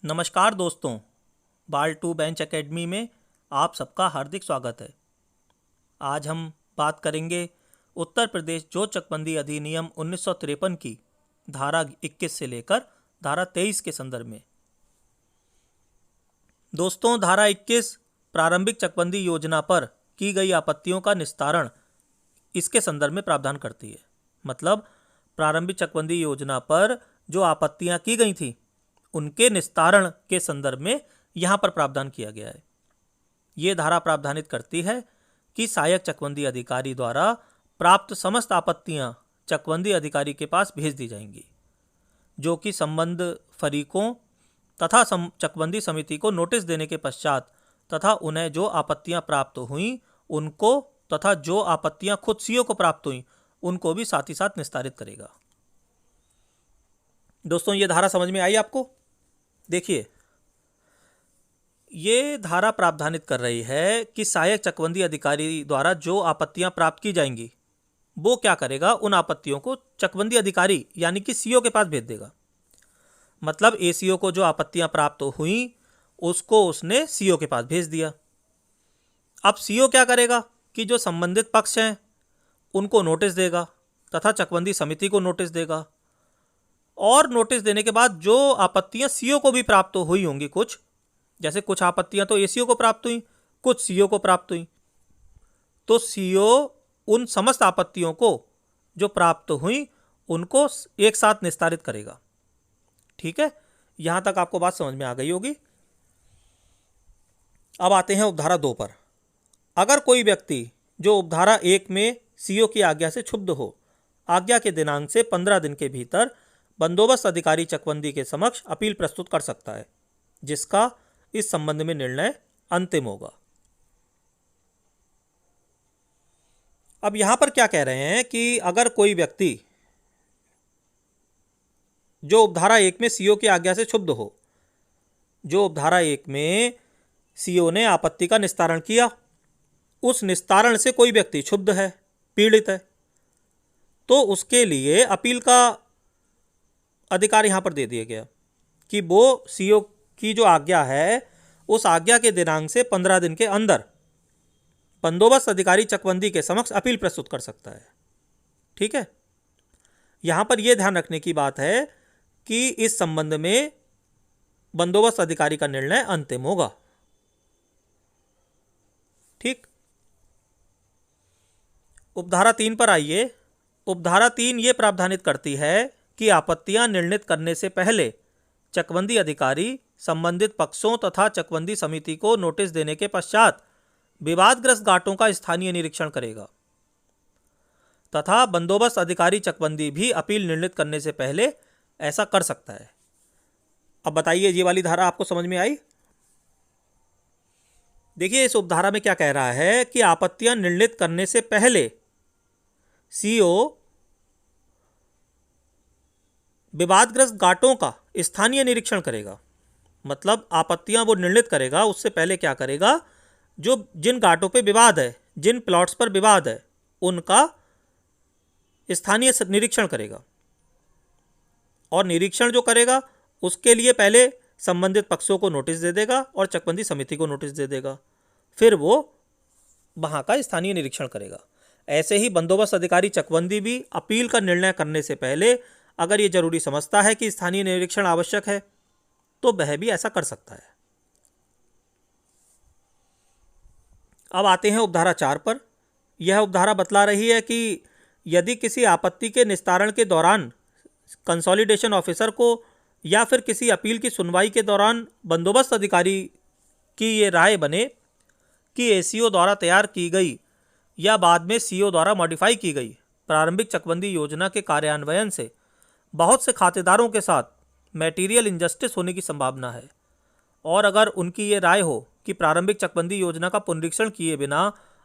नमस्कार दोस्तों, बाल टू बेंच एकेडमी में आप सबका हार्दिक स्वागत है। आज हम बात करेंगे उत्तर प्रदेश जो चकबंदी अधिनियम 1953 की धारा 21 से लेकर धारा 23 के संदर्भ में। दोस्तों, धारा 21 प्रारंभिक चकबंदी योजना पर की गई आपत्तियों का निस्तारण इसके संदर्भ में प्रावधान करती है। मतलब प्रारंभिक चकबंदी योजना पर जो आपत्तियां की गई थी उनके निस्तारण के संदर्भ में यहाँ पर प्रावधान किया गया है। ये धारा प्रावधानित करती है कि सहायक चकबंदी अधिकारी द्वारा प्राप्त समस्त आपत्तियां चकबंदी अधिकारी के पास भेज दी जाएंगी, जो कि संबद्ध फरीकों तथा चकबंदी समिति को नोटिस देने के पश्चात तथा उन्हें जो आपत्तियां प्राप्त हुई उनको तथा जो आपत्तियां खुद सीओ को प्राप्त हुई उनको भी साथ ही साथ निस्तारित करेगा। दोस्तों, ये धारा समझ में आई आपको? देखिए, ये धारा प्रावधानित कर रही है कि सहायक चकबंदी अधिकारी द्वारा जो आपत्तियां प्राप्त की जाएंगी वो क्या करेगा, उन आपत्तियों को चकबंदी अधिकारी यानी कि सीओ के पास भेज देगा। मतलब एसीओ को जो आपत्तियां प्राप्त हुई उसको उसने सीओ के पास भेज दिया। अब सीओ क्या करेगा कि जो संबंधित पक्ष हैं उनको नोटिस देगा तथा चकबंदी समिति को नोटिस देगा, और नोटिस देने के बाद जो आपत्तियां सीओ को भी प्राप्त हुई होंगी, जैसे कुछ आपत्तियां तो एसीओ को प्राप्त हुई, कुछ सीओ को प्राप्त हुई, तो सीओ उन समस्त आपत्तियों को जो प्राप्त हुई उनको एक साथ निस्तारित करेगा। ठीक है, यहां तक आपको बात समझ में आ गई होगी। अब आते हैं उपधारा 2 पर। अगर कोई व्यक्ति जो उपधारा 1 में सीओ की आज्ञा से क्षुब्ध हो, आज्ञा के दिनांक से 15 दिन के भीतर बंदोबस्त अधिकारी चकबंदी के समक्ष अपील प्रस्तुत कर सकता है, जिसका इस संबंध में निर्णय अंतिम होगा। अब यहां पर क्या कह रहे हैं कि अगर कोई व्यक्ति जो उपधारा 1 में सीओ की आज्ञा से क्षुब्ध हो, जो उपधारा 1 में सीओ ने आपत्ति का निस्तारण किया, उस निस्तारण से कोई व्यक्ति क्षुब्ध है, पीड़ित है, तो उसके लिए अपील का अधिकार यहां पर दे दिया गया कि वो सीओ की जो आज्ञा है उस आज्ञा के दिनांक से 15 दिन के अंदर बंदोबस्त अधिकारी चकबंदी के समक्ष अपील प्रस्तुत कर सकता है। ठीक है, यहां पर यह ध्यान रखने की बात है कि इस संबंध में बंदोबस्त अधिकारी का निर्णय अंतिम होगा। ठीक, उपधारा 3 पर आइए। उपधारा 3 ये प्रावधानित करती है कि आपत्तियां निर्णित करने से पहले चकबंदी अधिकारी संबंधित पक्षों तथा चकबंदी समिति को नोटिस देने के पश्चात विवादग्रस्त घाटों का स्थानीय निरीक्षण करेगा तथा बंदोबस्त अधिकारी चकबंदी भी अपील निर्णित करने से पहले ऐसा कर सकता है। अब बताइए, ये वाली धारा आपको समझ में आई? देखिए, इस उपधारा में क्या कह रहा है कि आपत्तियां निर्णित करने से पहले सीओ विवादग्रस्त घाटों का स्थानीय निरीक्षण करेगा। मतलब आपत्तियां वो निर्णित करेगा, उससे पहले क्या करेगा, जो जिन घाटों पे विवाद है, जिन प्लॉट्स पर विवाद है, उनका स्थानीय निरीक्षण करेगा। और निरीक्षण जो करेगा उसके लिए पहले संबंधित पक्षों को नोटिस दे देगा और चकबंदी समिति को नोटिस दे देगा, फिर वो वहाँ का स्थानीय निरीक्षण करेगा। ऐसे ही बंदोबस्त अधिकारी चकबंदी भी अपील का निर्णय करने से पहले अगर ये जरूरी समझता है कि स्थानीय निरीक्षण आवश्यक है तो वह भी ऐसा कर सकता है। अब आते हैं उपधारा 4 पर। यह उपधारा बतला रही है कि यदि किसी आपत्ति के निस्तारण के दौरान कंसोलिडेशन ऑफिसर को या फिर किसी अपील की सुनवाई के दौरान बंदोबस्त अधिकारी की ये राय बने कि एसीओ द्वारा तैयार की गई या बाद में सीओ द्वारा मॉडिफाई की गई प्रारंभिक चकबंदी योजना के कार्यान्वयन से बहुत से खातेदारों के साथ मैटीरियल इनजस्टिस होने की संभावना है, और अगर उनकी ये राय हो कि प्रारंभिक चकबंदी योजना का पुनरीक्षण किए बिना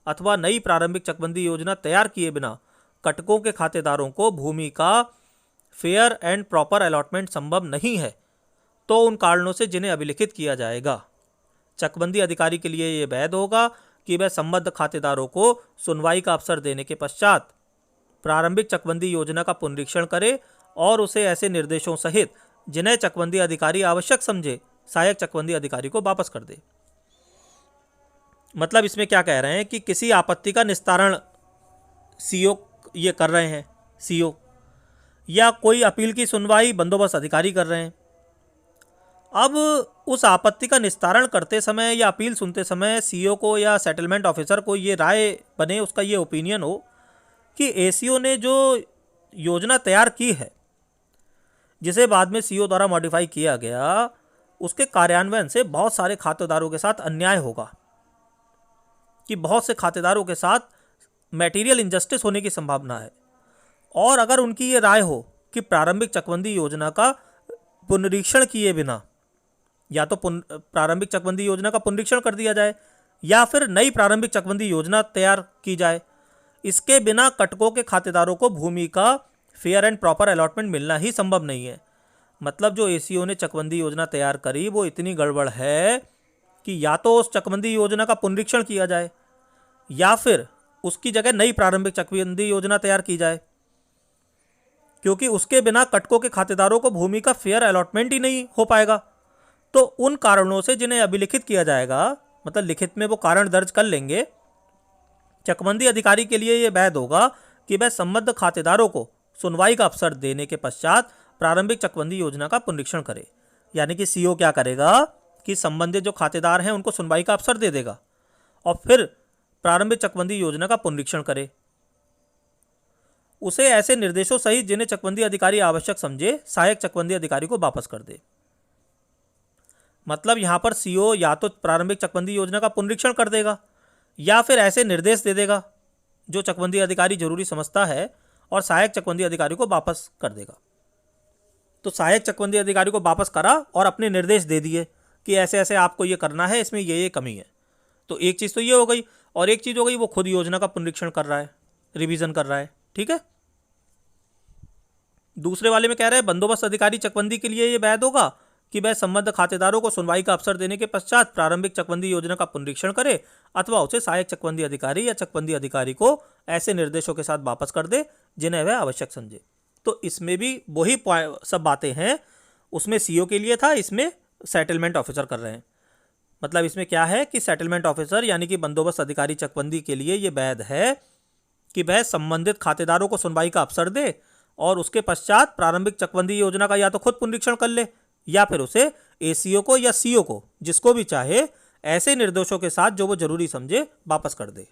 अथवा नई प्रारंभिक चकबंदी योजना तैयार किए बिना कटकों के खातेदारों को भूमि का फेयर एंड प्रॉपर अलॉटमेंट संभव नहीं है, तो उन कारणों से जिन्हें अभिलिखित किया जाएगा, चकबंदी अधिकारी के लिए ये वैध होगा कि वह संबद्ध खातेदारों को सुनवाई का अवसर देने के पश्चात प्रारंभिक चकबंदी योजना का पुनरीक्षण करे और उसे ऐसे निर्देशों सहित जिन्हें चकबंदी अधिकारी आवश्यक समझे सहायक चकबंदी अधिकारी को वापस कर दे। मतलब इसमें क्या कह रहे हैं कि किसी आपत्ति का निस्तारण सीओ ये कर रहे हैं, सीओ, या कोई अपील की सुनवाई बंदोबस्त अधिकारी कर रहे हैं। अब उस आपत्ति का निस्तारण करते समय या अपील सुनते समय सीओ को या सेटलमेंट ऑफिसर को ये राय बने, उसका ये ओपिनियन हो कि एसीओ ने जो योजना तैयार की है, जिसे बाद में सीओ द्वारा मॉडिफाई किया गया, उसके कार्यान्वयन से बहुत सारे खातेदारों के साथ अन्याय होगा, कि बहुत से खातेदारों के साथ मटेरियल इनजस्टिस होने की संभावना है। और अगर उनकी ये राय हो कि प्रारंभिक चकबंदी योजना का पुनरीक्षण किए बिना या तो प्रारंभिक चकबंदी योजना का पुनरीक्षण कर दिया जाए या फिर नई प्रारंभिक चकबंदी योजना तैयार की जाए, इसके बिना कटकों के खातेदारों को भूमि का फेयर एंड प्रॉपर अलॉटमेंट मिलना ही संभव नहीं है। मतलब जो एसीओ ने चकबंदी योजना तैयार करी वो इतनी गड़बड़ है कि या तो उस चकबंदी योजना का पुनरीक्षण किया जाए या फिर उसकी जगह नई प्रारंभिक चकबंदी योजना तैयार की जाए, क्योंकि उसके बिना कटकों के खातेदारों को भूमि का फेयर अलॉटमेंट ही नहीं हो पाएगा। तो उन कारणों से जिन्हें अभिलिखित किया जाएगा, मतलब लिखित में वो कारण दर्ज कर लेंगे, चकबंदी अधिकारी के लिए यह वैध होगा कि वह संबद्ध खातेदारों को सुनवाई का अवसर देने के पश्चात प्रारंभिक चकबंदी योजना का पुनरीक्षण करे। यानी कि सीओ क्या करेगा कि संबंधित जो खातेदार हैं उनको सुनवाई का अवसर दे देगा और फिर प्रारंभिक चकबंदी योजना का पुनरीक्षण करे। उसे ऐसे निर्देशों सहित जिन्हें चकबंदी अधिकारी आवश्यक समझे सहायक चकबंदी अधिकारी को वापस कर दे। मतलब यहां पर सीओ या तो प्रारंभिक चकबंदी योजना का पुनरीक्षण कर देगा या फिर ऐसे निर्देश दे देगा जो चकबंदी अधिकारी जरूरी समझता है और सहायक चकबंदी अधिकारी को वापस कर देगा। तो सहायक चकबंदी अधिकारी को वापस करा और अपने निर्देश दे दिए कि ऐसे ऐसे आपको ये करना है, इसमें ये कमी है। तो एक चीज़ तो ये हो गई, और एक चीज़ हो गई वो खुद योजना का पुनरीक्षण कर रहा है, रिवीजन कर रहा है। ठीक है। दूसरे वाले में कह रहे हैं बंदोबस्त अधिकारी चकबंदी के लिए ये वैध होगा कि वह संबद्ध खातेदारों को सुनवाई का अवसर देने के पश्चात प्रारंभिक चकबंदी योजना का पुनरीक्षण करे अथवा उसे सहायक चकबंदी अधिकारी या चकबंदी अधिकारी को ऐसे निर्देशों के साथ वापस कर दे जिन्हें वह आवश्यक समझे। तो इसमें भी वही सब बातें हैं, उसमें सीओ के लिए था, इसमें सेटलमेंट ऑफिसर कर रहे हैं। मतलब इसमें क्या है कि सेटलमेंट ऑफिसर यानी कि बंदोबस्त अधिकारी चकबंदी के लिए ये वैध है कि वह संबंधित खातेदारों को सुनवाई का अवसर दे और उसके पश्चात प्रारंभिक चकबंदी योजना का या तो खुद पुनरीक्षण कर ले या फिर उसे एसीओ को या सीओ को, जिसको भी चाहे, ऐसे निर्देशों के साथ जो वो जरूरी समझे वापस कर दे।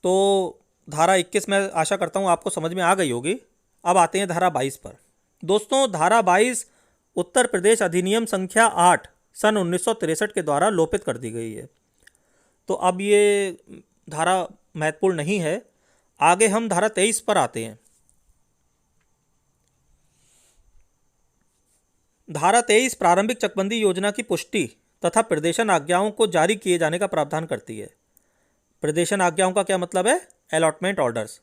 तो धारा 21 मैं आशा करता हूं आपको समझ में आ गई होगी। अब आते हैं धारा 22 पर। दोस्तों, धारा 22 उत्तर प्रदेश अधिनियम संख्या 8 सन 1963 के द्वारा लोपित कर दी गई है। तो अब ये धारा महत्वपूर्ण नहीं है। आगे हम धारा 23 पर आते हैं। धारा 23 प्रारंभिक चकबंदी योजना की पुष्टि तथा प्रदेशन आज्ञाओं को जारी किए जाने का प्रावधान करती है। प्रदेशन आज्ञाओं का क्या मतलब है? Allotment orders.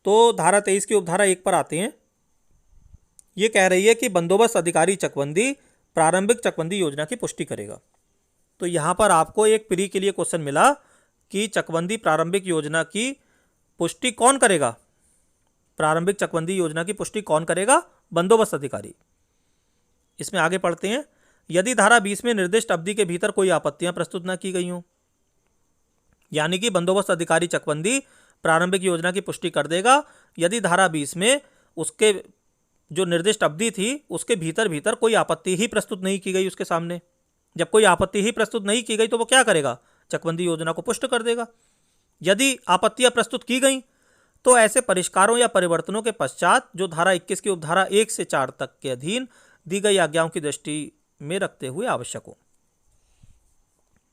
तो धारा 23 की उपधारा 1 पर आते हैं। ये कह रही है कि बंदोबस्त अधिकारी चकबंदी प्रारंभिक चकबंदी योजना की पुष्टि करेगा। तो यहाँ पर आपको एक प्री के लिए क्वेश्चन मिला कि चकबंदी प्रारंभिक योजना की पुष्टि कौन करेगा? प्रारंभिक चकबंदी योजना की पुष्टि कौन करेगा? बंदोबस्त अधिकारी। इसमें आगे पढ़ते हैं। यदि धारा 20 में निर्दिष्ट अवधि के भीतर कोई आपत्तियां प्रस्तुत न की गई हों, यानी कि बंदोबस्त अधिकारी चकबंदी प्रारंभिक योजना की पुष्टि कर देगा यदि धारा 20 में उसके जो निर्दिष्ट अवधि थी उसके भीतर कोई आपत्ति ही प्रस्तुत नहीं की गई उसके सामने। जब कोई आपत्ति ही प्रस्तुत नहीं की गई तो वो क्या करेगा? चकबंदी योजना को पुष्ट कर देगा। यदि आपत्तियां प्रस्तुत की गई तो ऐसे परिष्कारों या परिवर्तनों के पश्चात जो धारा 21 की उपधारा 1 से 4 तक के अधीन दी गई आज्ञाओं की दृष्टि में रखते हुए आवश्यक हो।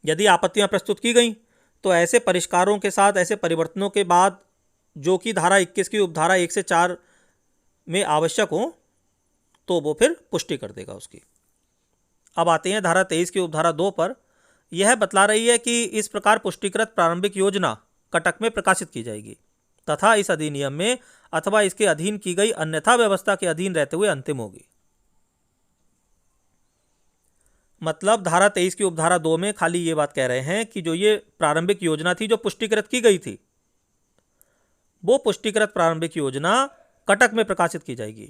यदि आपत्तियां प्रस्तुत की गई तो ऐसे परिष्कारों के साथ ऐसे परिवर्तनों के बाद जो कि धारा 21 की उपधारा 1 से 4 में आवश्यक हो तो वो फिर पुष्टि कर देगा उसकी। अब आते हैं धारा 23 की उपधारा 2 पर। यह बतला रही है कि इस प्रकार पुष्टिकृत प्रारंभिक योजना कटक में प्रकाशित की जाएगी तथा इस अधिनियम में अथवा इसके अधीन की गई अन्यथा व्यवस्था के अधीन रहते हुए अंतिम होगी। मतलब धारा 23 की उपधारा 2 में खाली ये बात कह रहे हैं कि जो ये प्रारंभिक योजना थी जो पुष्टिकृत की गई थी, वो पुष्टिकृत प्रारंभिक योजना कटक में प्रकाशित की जाएगी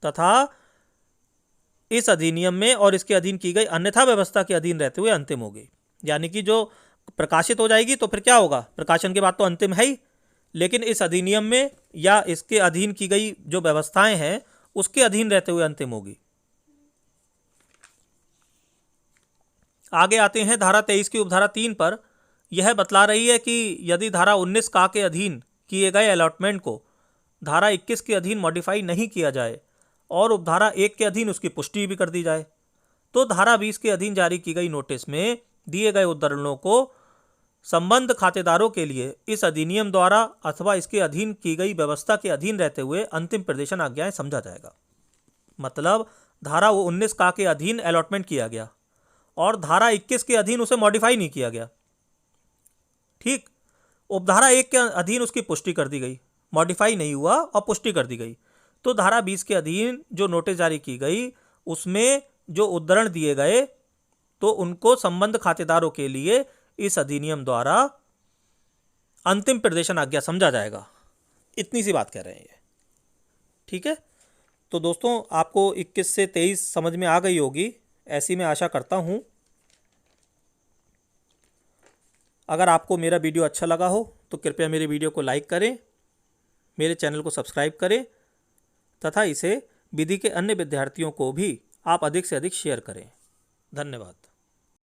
तथा इस अधिनियम में और इसके अधीन की गई अन्यथा व्यवस्था के अधीन रहते हुए अंतिम होगी। यानी कि जो प्रकाशित हो जाएगी तो फिर क्या होगा, प्रकाशन के बाद तो अंतिम है ही, लेकिन इस अधिनियम में या इसके अधीन की गई जो व्यवस्थाएं हैं उसके अधीन रहते हुए अंतिम होगी। आगे आते हैं धारा 23 की उपधारा 3 पर। यह बतला रही है कि यदि धारा 19 का के अधीन किए गए अलॉटमेंट को धारा 21 के अधीन मॉडिफाई नहीं किया जाए और उपधारा 1 के अधीन उसकी पुष्टि भी कर दी जाए, तो धारा 20 के अधीन जारी की गई नोटिस में दिए गए उद्धरणों को संबंध खातेदारों के लिए इस अधिनियम द्वारा अथवा इसके अधीन की गई व्यवस्था के अधीन रहते हुए अंतिम प्रदेशन आज्ञाएं समझा जाएगा। मतलब धारा 19 का के अधीन अलॉटमेंट किया गया और धारा 21 के अधीन उसे मॉडिफाई नहीं किया गया, ठीक। उपधारा 1 के अधीन उसकी पुष्टि कर दी गई, मॉडिफाई नहीं हुआ और पुष्टि कर दी गई। तो धारा 20 के अधीन जो नोटिस जारी की गई उसमें जो उद्धरण दिए गए तो उनको संबंध खातेदारों के लिए इस अधिनियम द्वारा अंतिम प्रदेशन आज्ञा समझा जाएगा। इतनी सी बात कह रहे हैं ये, ठीक है। तो दोस्तों आपको 21 से 23 समझ में आ गई होगी, ऐसी मैं आशा करता हूं। अगर आपको मेरा वीडियो अच्छा लगा हो तो कृपया मेरे वीडियो को लाइक करें, मेरे चैनल को सब्सक्राइब करें तथा इसे विधि के अन्य विद्यार्थियों को भी आप अधिक से अधिक शेयर करें। धन्यवाद।